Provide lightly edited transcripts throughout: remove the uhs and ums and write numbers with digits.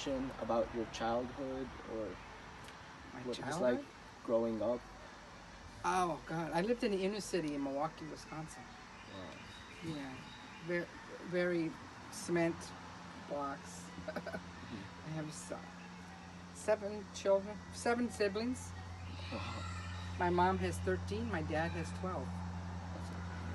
information about your childhood or what it was like growing up? Oh God, I lived in the inner city in Milwaukee, Wisconsin. Wow. Yeah, very, very cement blocks. I have 7 children, 7 siblings. Wow. My mom has 13. My dad has 12.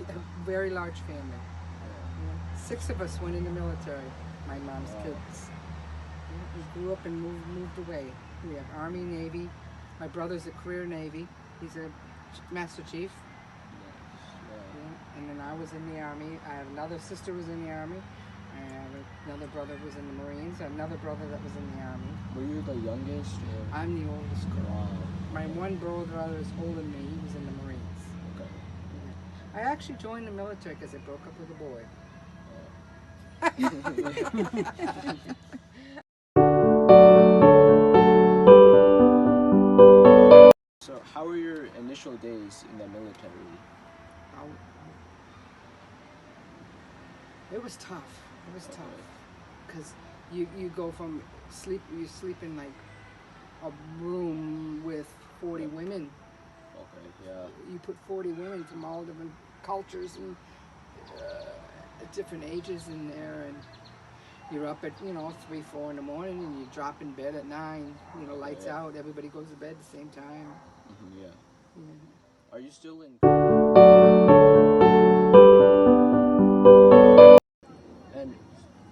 A very large family. Yeah. 6 of us went in the military. My mom's kids. Yeah, we grew up and moved away. We have Army, Navy. My brother's a career Navy. He's a Master Chief. Yeah. And then I was in the Army. I have another sister who was in the Army. I have another brother who was in the Marines. Another brother that was in the Army. Were you the youngest? Or? I'm the oldest girl. Wow. My one brother is older than me. He was in the Marines. Okay. Yeah. I actually joined the military because I broke up with a boy. So how were your initial days in the military? It was tough. It was tough because you go from you sleep in like a room with 40 women. Okay, yeah. You put 40 women from all different cultures and different ages in there, and you're up at 3, 4 in the morning, and you drop in bed at 9. Lights out. Everybody goes to bed at the same time. Yeah. Are you still in? And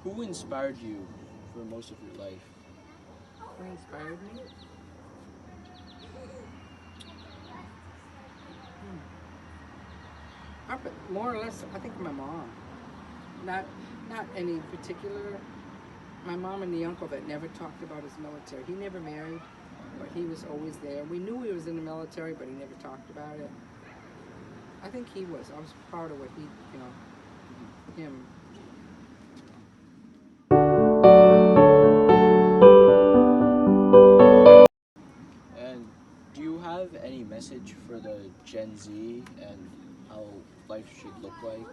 who inspired you for most of your life? Who inspired me? More or less, I think my mom. Not any particular. My mom and the uncle that never talked about his military. He never married, but he was always there. We knew he was in the military, but he never talked about it. I think he was. I was proud of what him. And do you have any message for the Gen Z and how life should look like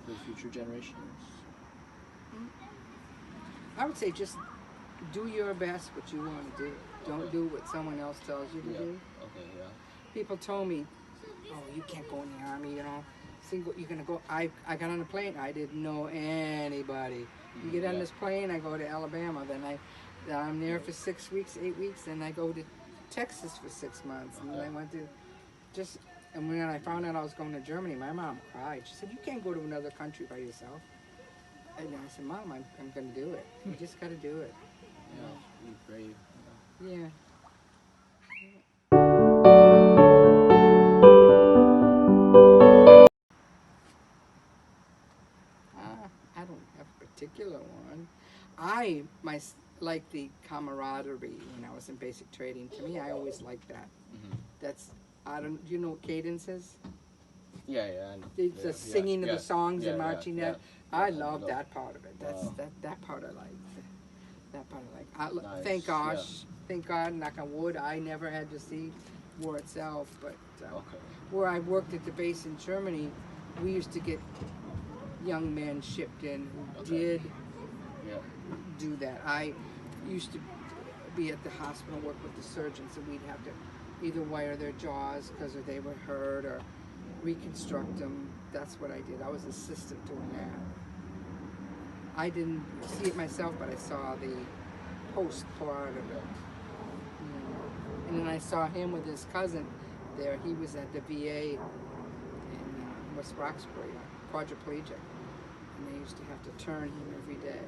for future generations? I would say just do your best what you want to do. Don't do what someone else tells you to do. Okay, yeah. People told me, oh, you can't go in the Army, you're going to go. I got on a plane. I didn't know anybody. You get on this plane, I go to Alabama. Then I'm there for 6 weeks, 8 weeks. Then I go to Texas for 6 months. And then I went to and when I found out I was going to Germany, my mom cried. She said, you can't go to another country by yourself. And I said, Mom, I'm going to do it. You just got to do it. Yeah, be brave. Yeah. I don't have a particular one. I like the camaraderie when I was in basic training. To me, I always liked that. That's, do you know what cadence is? Yeah. The singing of the songs and marching. I love that part of it. That's that part I like. That part I like. Nice. Thank God, knock on wood, I never had to see war itself. But where I worked at the base in Germany, we used to get young men shipped in who did do that. I used to be at the hospital, work with the surgeons, and we'd have to either wire their jaws because they were hurt or reconstruct them. That's what I did. I was assistant doing that. I didn't see it myself, but I saw the post part of it. And then I saw him with his cousin there. He was at the VA in West Roxbury, quadriplegic. And they used to have to turn him every day.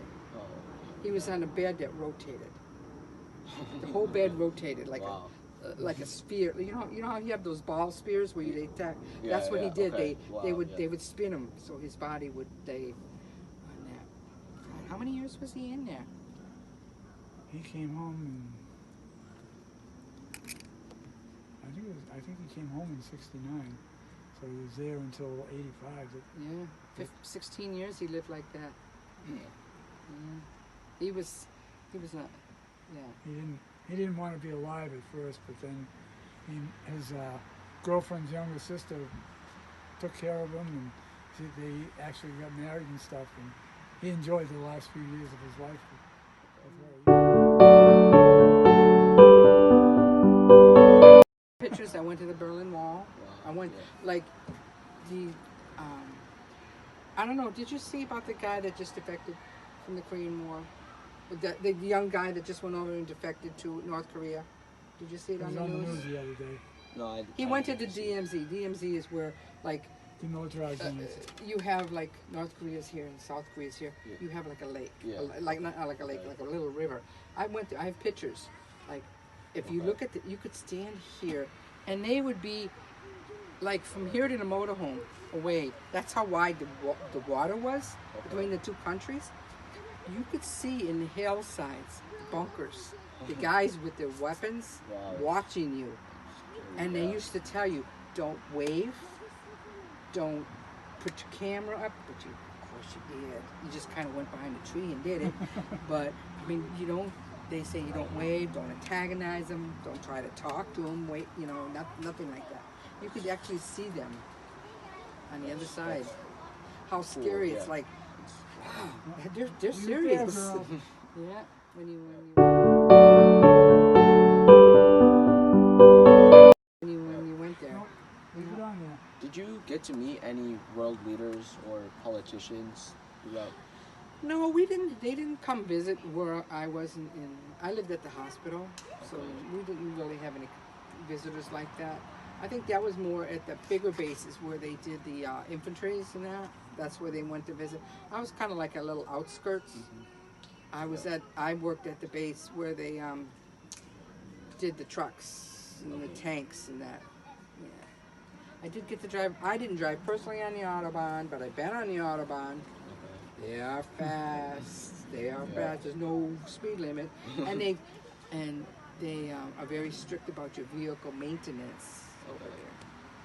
He was on a bed that rotated. The whole bed rotated like a sphere. You know how you have those ball spears where they attack? That's what he did. Okay. They would spin him so his body would stay on that. God, how many years was he in there? He came home I think he came home in '69. So he was there until '85. Yeah, 16 years he lived like that. Yeah. He was not. Yeah. He didn't want to be alive at first, but then his girlfriend's younger sister took care of him, and they actually got married and stuff. And he enjoyed the last few years of his life with her. I went to the Berlin Wall. Wow. I went, like, the, I don't know, did you see about the guy that just defected from the Korean War? The young guy that just went over and defected to North Korea? Did you see it It on was the on the news? news the other day. No, He went to the DMZ. DMZ is where, like, Demilitarized zones. you have, like, North Korea's here and South Korea's here. Yeah. You have, like, a lake. Yeah. Like, not like a lake, like a little river. I have pictures. Like, if you look at you could stand here, and they would be, like, from here to the motorhome away. That's how wide the water was between the two countries. You could see in the hillsides, bunkers, the guys with their weapons watching you. And they used to tell you, don't wave, don't put your camera up, but you, of course you did. You just kind of went behind a tree and did it. But, I mean, you don't, they say you don't wave, don't antagonize them, don't try to talk to them, wait, you know, nothing like that. You could actually see them on the other side. How scary, it's like, wow, they're serious. Yeah, when you went there. Leave it on there. Did you get to meet any world leaders or politicians throughout? No, we didn't. They didn't come visit where I wasn't in. I lived at the hospital, so we didn't really have any visitors like that. I think that was more at the bigger bases where they did the infantries and that. That's where they went to visit. I was kind of like a little outskirts. I worked at the base where they did the trucks and the tanks and that. Yeah. I did get to drive. I didn't drive personally on the Autobahn, but I've been on the Autobahn. They are fast. They are fast. There's no speed limit, and they are very strict about your vehicle maintenance over there.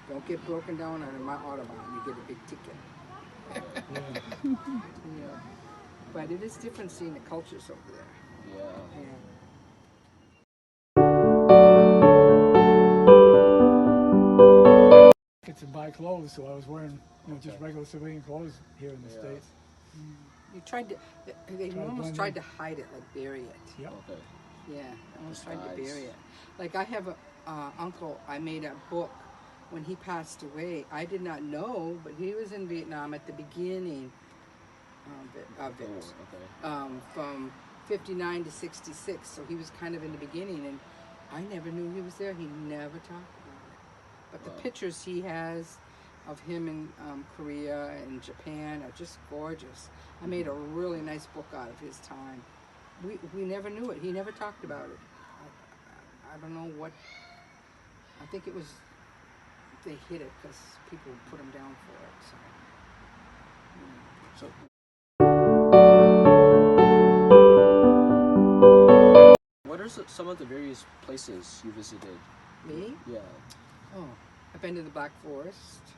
Don't get broken down on my Autobahn. You get a big ticket. Yeah. But it is different seeing the cultures over there. Yeah. Get to buy clothes, so I was wearing, just regular civilian clothes here in the States. You tried to. They almost tried to hide it, like bury it. Yep. Okay. Yeah, almost tried to bury it. Like I have a uncle. I made a book when he passed away. I did not know, but he was in Vietnam at the beginning of it. Okay. From 59 to 66. So he was kind of in the beginning, and I never knew he was there. He never talked about it. But the pictures he has of him in Korea and Japan are just gorgeous. I made a really nice book out of his time. We never knew it. He never talked about it. I don't know what. I think it was they hid it because people put him down for it. So. What are some of the various places you visited? Me? Yeah. Oh, I've been to the Black Forest.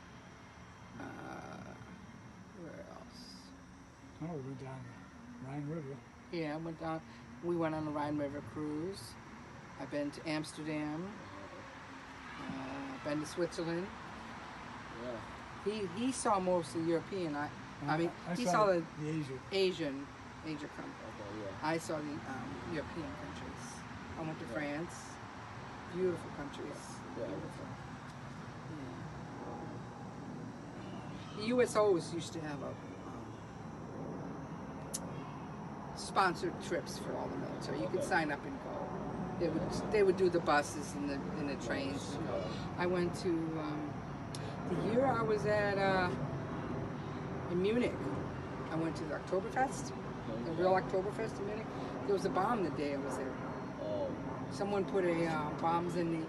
Where else? Oh, we went down the Rhine River. Yeah, we went on the Rhine River cruise. I've been to Amsterdam. Been to Switzerland. Yeah. He saw mostly European. I mean, he saw the Asian country. Okay, yeah. I saw the European countries. I went to France. Beautiful countries. Yeah. Beautiful. Yeah. The USOs used to have sponsored trips for all the military. You could sign up and go. They would do the buses and the trains. I went to the year I was at in Munich. I went to the Oktoberfest, the real Oktoberfest in Munich. There was a bomb the day I was there. Oh. Someone put bombs in the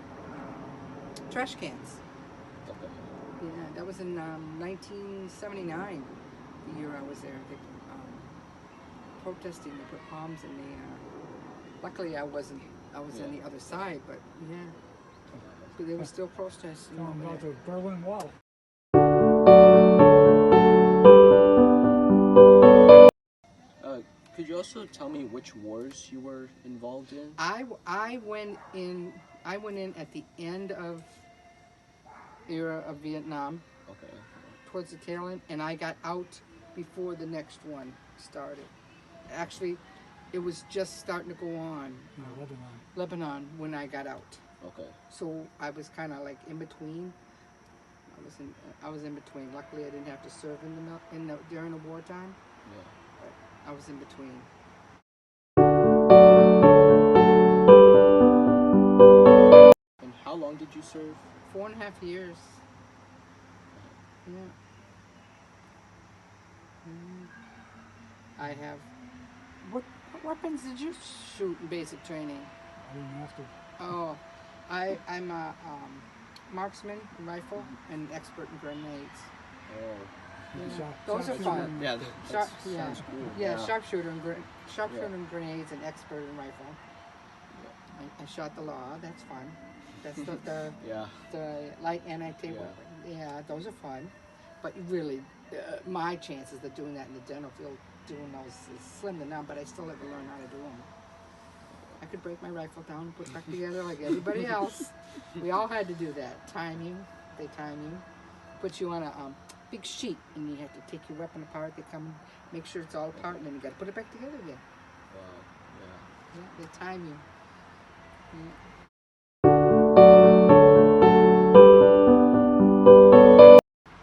trash cans. Okay. Yeah, that was in 1979, the year I was there. They protesting. They put bombs in the. Luckily, I wasn't. I was on the other side, but yeah. So they were still protesting. Talking about the Berlin Wall. Could you also tell me which wars you were involved in? I went in at the end of era of Vietnam. Okay. Towards the tail end, and I got out before the next one started. Actually, it was just starting to go on. Lebanon. Lebanon when I got out. Okay. So I was kind of like in between. I was in between. Luckily, I didn't have to serve during the wartime. Yeah. But I was in between. And how long did you serve? 4.5 years. Yeah. I have. What weapons did you shoot in basic training? I didn't have to. Oh, I'm a marksman, rifle, and expert in grenades. Oh. Yeah. Those are Sharpshooter fun. and- Yeah, that sounds cool. Yeah, sharpshooter and grenades and expert in rifle. Yeah. I shot the law. That's fun. That's Yeah. the light anti-tank Yeah. weapon. Yeah, those are fun. But really, my chances of doing that in the general field, doing those is slim to none. But I still have to learn how to do them. I could break my rifle down and put it back together like everybody else. We all had to do that. Time you. They time you. Put you on a big sheet, and you have to take your weapon apart. They come and make sure it's all apart, and then you got to put it back together again. Wow. Yeah. Yeah, they time you. Yeah.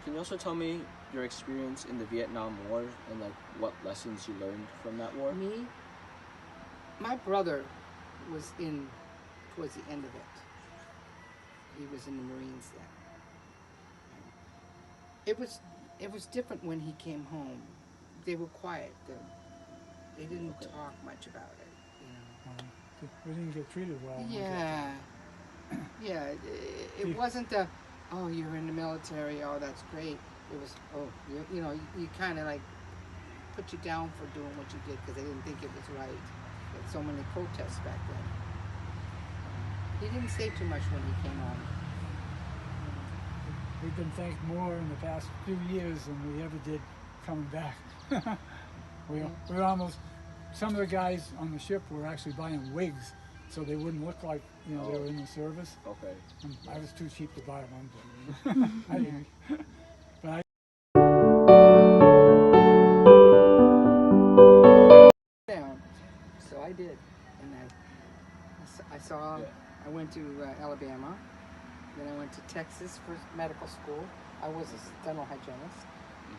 Can you also tell me your experience in the Vietnam War and like what lessons you learned from that war? Me, my brother was in towards the end of it. He was in the Marines then. It was different when he came home. They were quiet. They didn't Okay. talk much about it. You know. We didn't get treated well. Yeah, yeah. It wasn't a, oh, you're in the military. Oh, that's great. It was, oh, you know, you kind of like put you down for doing what you did because they didn't think it was right. There had so many protests back then. He didn't say too much when he came home. We've been thanked more in the past few years than we ever did coming back. We're almost, some of the guys on the ship were actually buying wigs so they wouldn't look like, you know, they were in the service. Okay. And I was too cheap to buy one, but I didn't. But I Down. So I did. And I saw, Yeah. I went to Alabama. Then I went to Texas for medical school. I was a dental hygienist.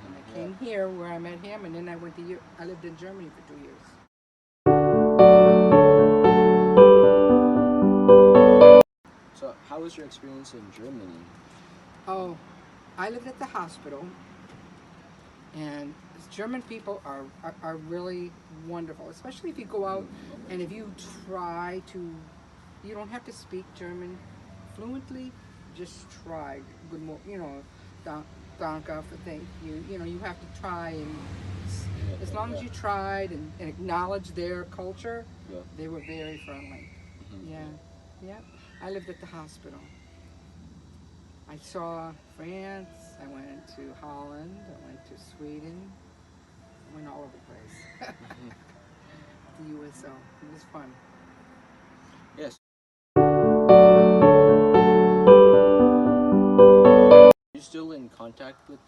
And I came here where I met him, and then I lived in Germany for 2 years. So how was your experience in Germany? Oh, I lived at the hospital, and German people are really wonderful, especially if you go out and if you try to, you don't have to speak German fluently, just try. Good morning, you know, danke for thank you. You know, you have to try, and as long as you tried and acknowledged their culture, they were very friendly. Yeah. I lived at the hospital. I saw France, I went to Holland, I went to Sweden, I went all over the place. The USO, it was fun. Yes. Are you still in contact with?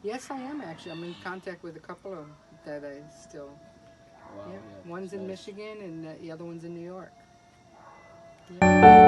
Yes, I am actually. I'm in contact with a couple of them that I still, Wow, yeah. yeah, One's in nice. Michigan and the other one's in New York. Yeah.